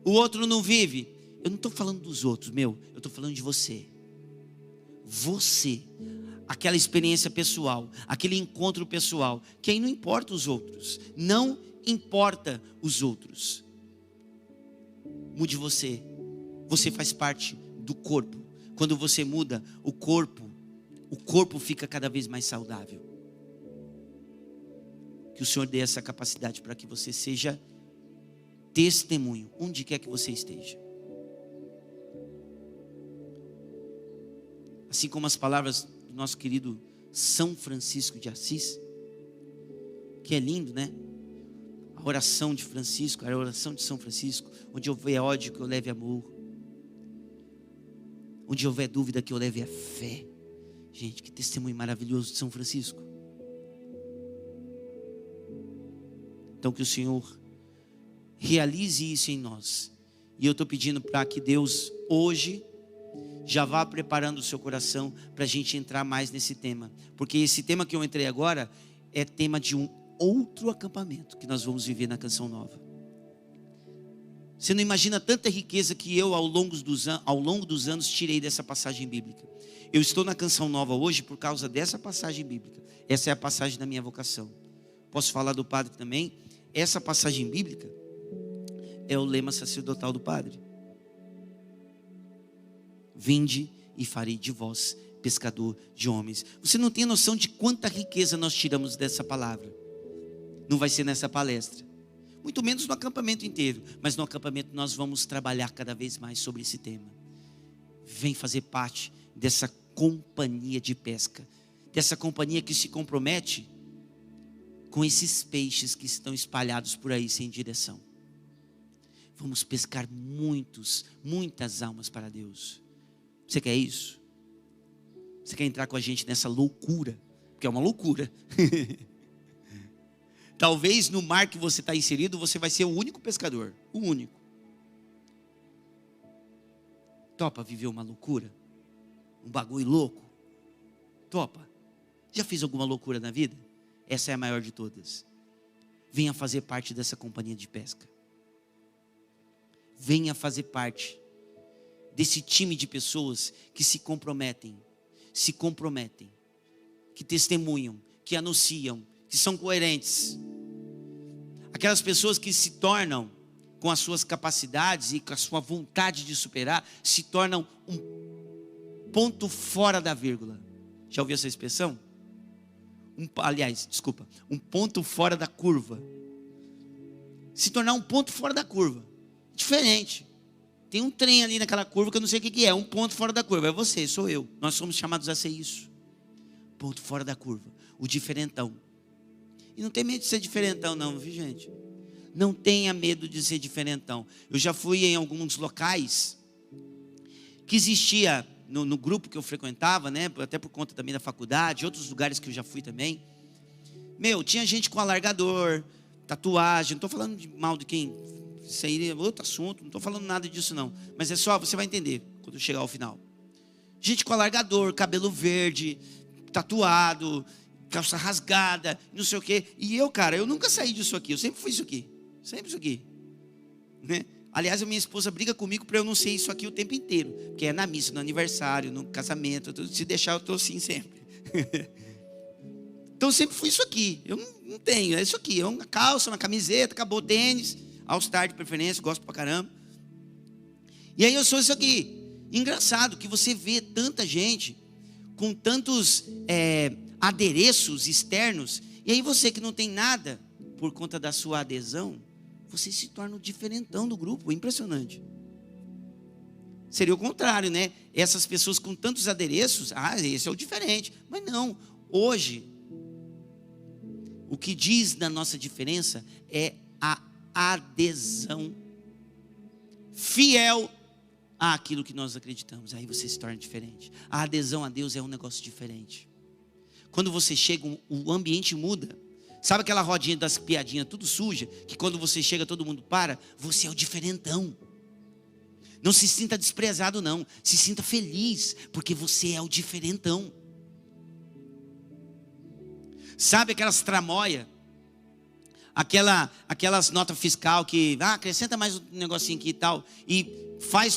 O outro não vive. Eu não estou falando dos outros, eu estou falando de você. Você. Aquela experiência pessoal, aquele encontro pessoal, que aí não importa os outros. Não importa os outros. mude você. Você faz parte do corpo. Quando você muda, o corpo fica cada vez mais saudável. Que o Senhor dê essa capacidade para que você seja testemunho, onde quer que você esteja. Assim como as palavras do nosso querido São Francisco de Assis, que é lindo, né? A oração de Francisco, a oração de São Francisco: onde houver ódio, que eu leve amor. Onde houver dúvida, que eu leve a fé. Gente, que testemunho maravilhoso de São Francisco. Então que o Senhor realize isso em nós. E eu estou pedindo para que Deus hoje já vá preparando o seu coração para a gente entrar mais nesse tema. Porque esse tema que eu entrei agora é tema de um outro acampamento que nós vamos viver na Canção Nova. Você não imagina tanta riqueza que eu ao longo dos anos tirei dessa passagem bíblica. Eu estou na Canção Nova hoje por causa dessa passagem bíblica. Essa é a passagem da minha vocação. Posso falar do padre também? Essa passagem bíblica é o lema sacerdotal do padre. Vinde e farei de vós pescador de homens. Você não tem noção de quanta riqueza nós tiramos dessa palavra. Não vai ser nessa palestra, muito menos no acampamento inteiro, mas no acampamento nós vamos trabalhar cada vez mais sobre esse tema. Vem fazer parte dessa companhia de pesca, dessa companhia que se compromete com esses peixes que estão espalhados por aí sem direção. Vamos pescar muitas almas para Deus. Você quer isso? Você quer entrar com a gente nessa loucura? Porque é uma loucura. Talvez no mar que você está inserido, você vai ser o único pescador. O único. Topa viver uma loucura? Um bagulho louco? Topa? Já fez alguma loucura na vida? Essa é a maior de todas. Venha fazer parte dessa companhia de pesca. Venha fazer parte desse time de pessoas que se comprometem, que testemunham, que anunciam, que são coerentes. Aquelas pessoas que se tornam, com as suas capacidades e com a sua vontade de superar, se tornam um ponto fora da vírgula. Já ouviu essa expressão? Um ponto fora da curva. Se tornar um ponto fora da curva. Diferente. Tem um trem ali naquela curva que eu não sei o que é. Um ponto fora da curva. É você, sou eu. Nós somos chamados a ser isso. Ponto fora da curva. O diferentão. E não tem medo de ser diferentão não, viu gente? Não tenha medo de ser diferentão. Eu já fui em alguns locais que existia no grupo que eu frequentava, né? Até por conta também da faculdade, outros lugares que eu já fui também. Tinha gente com alargador, tatuagem. Não estou falando de mal de quem... Isso aí é outro assunto, não estou falando nada disso não. Mas é só, você vai entender quando chegar ao final. Gente com alargador, cabelo verde, tatuado, calça rasgada, não sei o quê. E eu nunca saí disso aqui, eu sempre fui isso aqui. Sempre isso aqui, né? Aliás, a minha esposa briga comigo para eu não ser isso aqui o tempo inteiro. Porque é na missa, no aniversário, no casamento. Se deixar, eu estou assim sempre. Então, eu sempre fui isso aqui. Eu não tenho, é isso aqui. É uma calça, uma camiseta, acabou, tênis. All-Star de preferência, gosto pra caramba. E aí eu sou isso aqui. Engraçado que você vê tanta gente com tantos adereços externos. E aí você que não tem nada por conta da sua adesão, você se torna o diferentão do grupo. Impressionante. Seria o contrário, né? Essas pessoas com tantos adereços, esse é o diferente. Mas não, hoje o que diz da nossa diferença é a adesão fiel àquilo que nós acreditamos. Aí você se torna diferente. A adesão a Deus é um negócio diferente. Quando você chega, o ambiente muda. Sabe aquela rodinha das piadinhas tudo suja, que quando você chega todo mundo para? Você é o diferentão. Não se sinta desprezado não, se sinta feliz, porque você é o diferentão. Sabe aquelas tramóia, aquelas notas fiscal que acrescenta mais um negocinho aqui e tal, e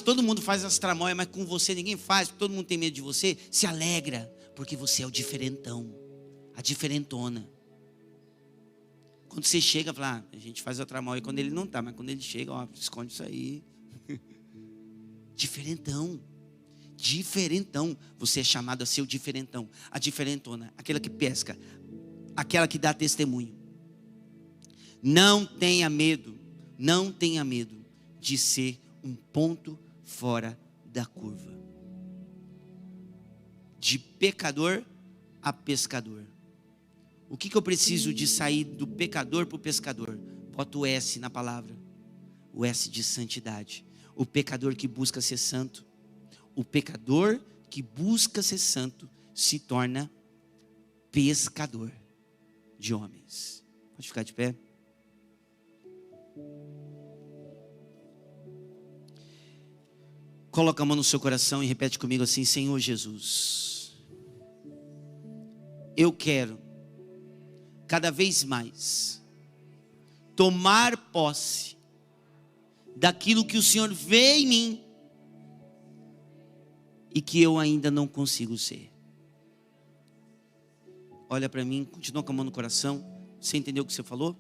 todo mundo faz as tramóias, mas com você ninguém faz, porque todo mundo tem medo de você. Se alegra, porque você é o diferentão, a diferentona. Quando você chega, fala, a gente faz a tramóia quando ele não está, mas quando ele chega, esconde isso aí. Diferentão. Diferentão. Você é chamado a ser o diferentão. A diferentona. Aquela que pesca. Aquela que dá testemunho. Não tenha medo. Não tenha medo de ser um ponto fora da curva. De pecador a pescador. O que eu preciso de sair do pecador para o pescador? Bota o S na palavra. O S de santidade. O pecador que busca ser santo. O pecador que busca ser santo se torna pescador de homens. Pode ficar de pé. Coloca a mão no seu coração e repete comigo assim: Senhor Jesus, eu quero cada vez mais tomar posse daquilo que o Senhor vê em mim e que eu ainda não consigo ser. Olha para mim, continua com a mão no coração. Você entendeu o que você falou?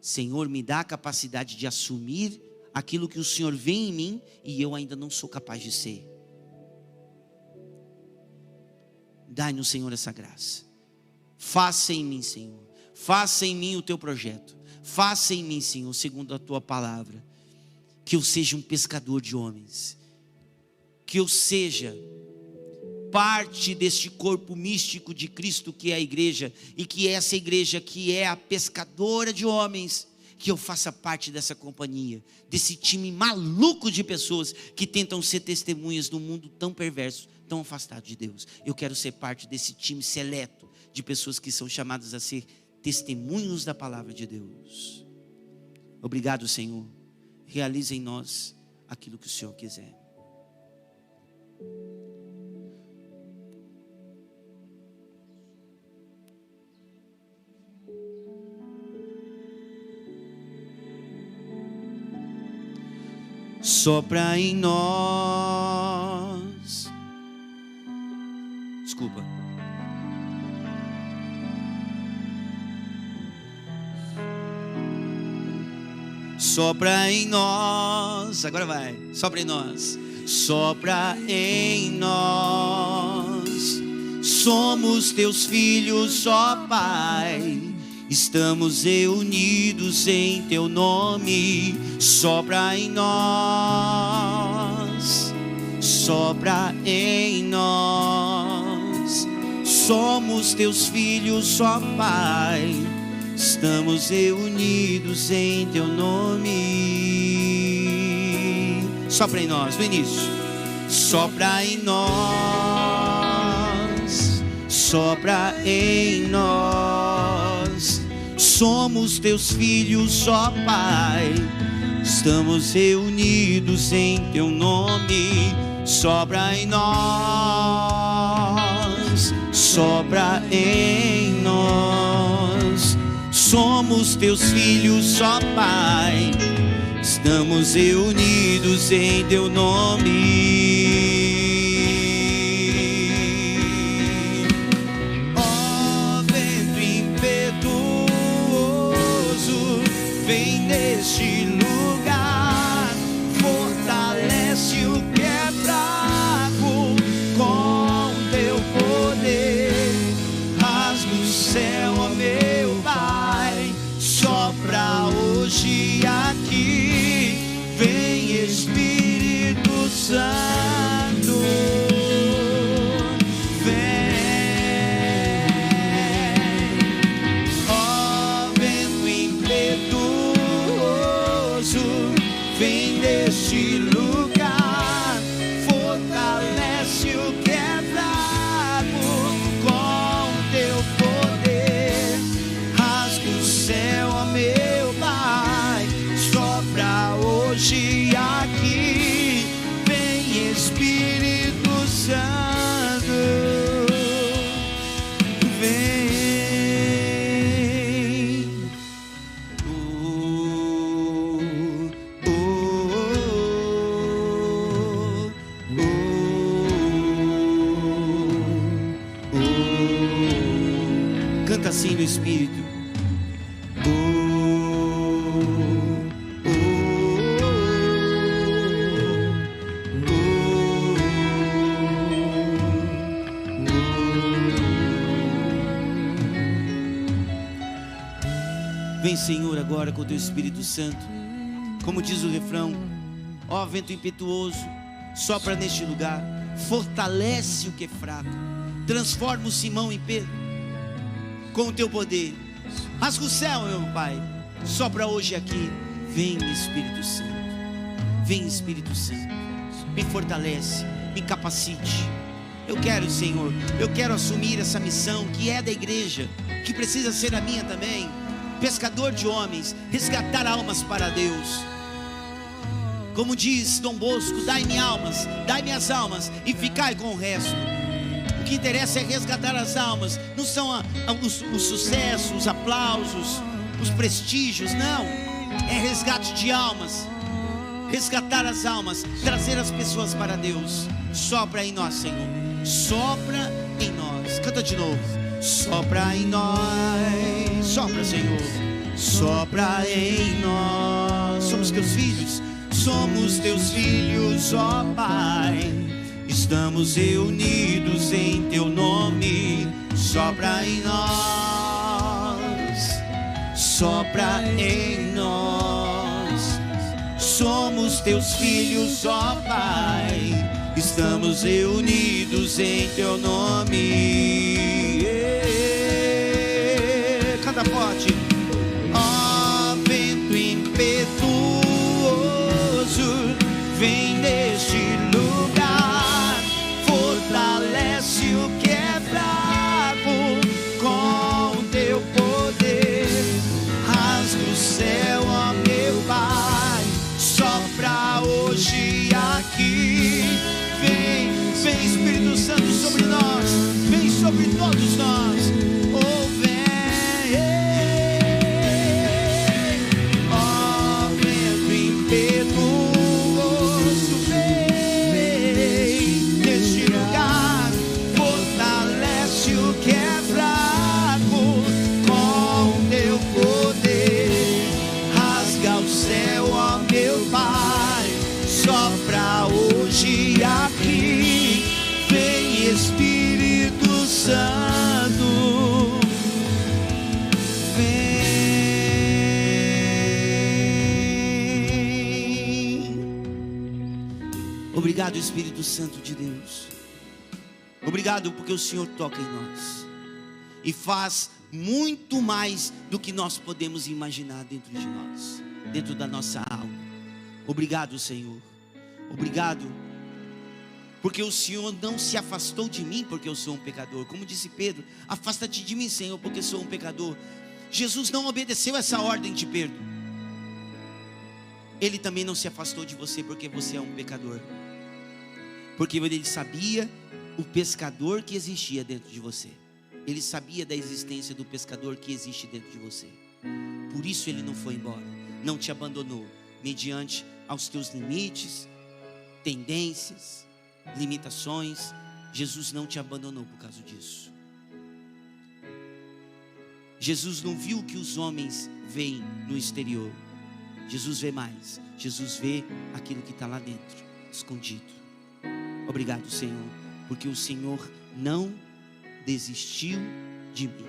Senhor, me dá a capacidade de assumir aquilo que o Senhor vê em mim e eu ainda não sou capaz de ser. Dai-nos, Senhor, essa graça. Faça em mim, Senhor. Faça em mim o teu projeto. Faça em mim, Senhor, segundo a tua palavra. Que eu seja um pescador de homens. Que eu seja parte deste corpo místico de Cristo que é a igreja. E que essa igreja que é a pescadora de homens, que eu faça parte dessa companhia, desse time maluco de pessoas que tentam ser testemunhas num mundo tão perverso, tão afastado de Deus. Eu quero ser parte desse time seleto de pessoas que são chamadas a ser testemunhos da palavra de Deus. Obrigado, Senhor. Realize em nós aquilo que o Senhor quiser. Sopra em nós. Desculpa. Sopra em nós. Agora vai. Sopra em nós. Sopra em nós. Somos teus filhos, ó Pai. Estamos reunidos em teu nome. Sopra em nós. Sopra em nós. Somos teus filhos, ó Pai. Estamos reunidos em teu nome. Sopra em nós, no início. Sopra em nós. Sopra em nós. Somos teus filhos, ó Pai. Estamos reunidos em teu nome. Sopra em nós. Sopra em nós. Somos teus filhos, ó Pai. Estamos reunidos em teu nome. Ó vento impetuoso, vem neste lugar. Fortalece o que é fraco com teu poder. Rasga o céu, ó meu Pai. Sopra hoje aqui, vem Espírito Santo, vem. Ó vento impetuoso, vem neste lugar, fortalece o que é fraco com teu poder. Rasga o céu, ó meu Pai. Sopra hoje aqui, vem Espírito Santo, vem. Canta assim no Espírito. Vem, Senhor, agora com o teu Espírito Santo. Como diz o refrão: ó vento impetuoso, sopra neste lugar, fortalece o que é fraco, transforma o Simão em Pedro com o teu poder. Rasga o céu, meu Pai, sopra hoje aqui. Vem, Espírito Santo. Vem, Espírito Santo, me fortalece, me capacite. Eu quero, Senhor, eu quero assumir essa missão que é da igreja, que precisa ser a minha também. Pescador de homens, resgatar almas para Deus. Como diz Dom Bosco: dai-me almas, dai-me as almas e ficai com o resto. O que interessa é resgatar as almas, não são os sucessos, os aplausos, os prestígios, não. É resgate de almas, resgatar as almas, trazer as pessoas para Deus. Sopra em nós, Senhor, sopra em nós. Canta de novo: sopra em nós, sopra, Senhor, sopra em nós. Somos teus filhos, somos teus filhos, ó Pai. Estamos reunidos em teu nome. Sopra em nós, sopra em nós. Somos teus filhos, ó Pai. Estamos reunidos em teu nome. Canta forte. Ó vento impetuoso, vem neste lugar, fortalece o que é fraco com teu poder. Rasga o céu, ó meu Pai, sopra hoje aqui. Vem, vem, Espírito Santo, sobre nós, vem sobre todos nós. Oh, vem, ó vento impetuoso, vem neste lugar, fortalece o que é fraco com teu poder. Rasga o céu, ó meu Pai, sopra hoje aqui. Vem, Espírito Santo, vem. Obrigado, Espírito Santo de Deus. Obrigado porque o Senhor toca em nós e faz muito mais do que nós podemos imaginar dentro de nós, dentro da nossa alma. Obrigado, Senhor. Obrigado porque o Senhor não se afastou de mim porque eu sou um pecador. Como disse Pedro: afasta-te de mim, Senhor, porque sou um pecador. Jesus não obedeceu essa ordem de Pedro. Ele também não se afastou de você porque você é um pecador, porque ele sabia o pescador que existia dentro de você. Ele sabia da existência do pescador que existe dentro de você. Por isso ele não foi embora, não te abandonou mediante aos teus limites, tendências, limitações. Jesus não te abandonou por causa disso. Jesus não viu o que os homens veem no exterior. Jesus vê mais. Jesus vê aquilo que está lá dentro, escondido. Obrigado, Senhor, porque o Senhor não desistiu de mim.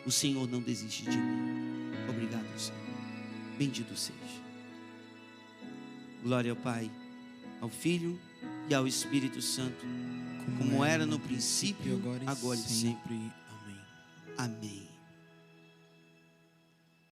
O Senhor não desiste de mim. Obrigado, Senhor. Bendito seja. Glória ao Pai, ao Filho e ao Espírito Santo, como era no princípio, agora e sempre. Amém. Amém.